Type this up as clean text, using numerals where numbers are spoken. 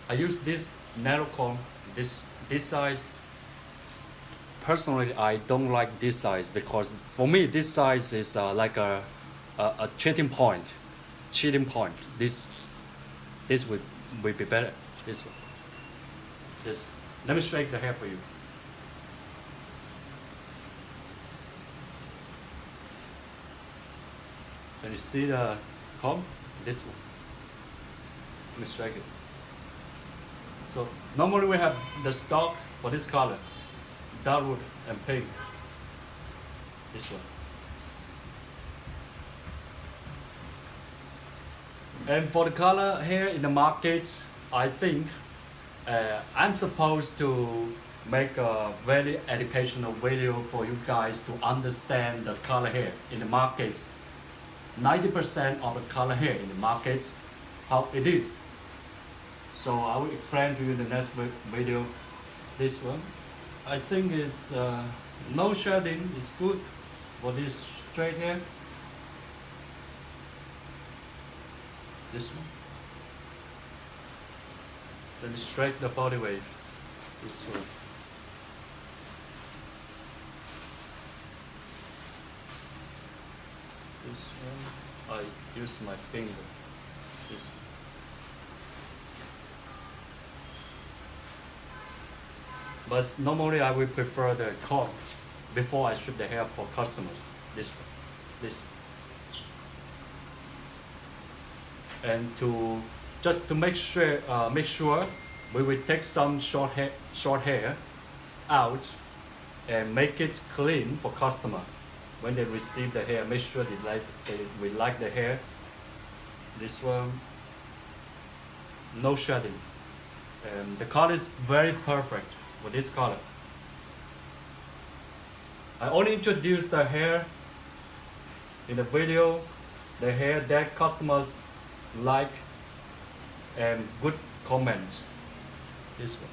I use this narrow comb, this size. Personally, I don't like this size because for me this size is like a cheating point. Cheating point. This will be better. This one. This. Let me straighten the hair for you. Can you see the comb? This one. Let me straighten it. So normally we have the stock for this color, dark wood and pink. This one. And for the color here in the market, I think I'm supposed to make a very educational video for you guys to understand the color here in the markets. 90% of the color here in the market, how it is. So I will explain to you in the next video. This one, I think is no shading is good for this straight hair. This one. Let me straighten the body wave. This one. This one, I use my finger. This one. But normally I will prefer the comb before I strip the hair for customers. This one. This. And to just to make sure we will take some short hair out and make it clean for customer. When they receive the hair, make sure they will like the hair. This one, no shedding. And the color is very perfect for this color. I only introduced the hair in the video, the hair that customers like and good comment. This one.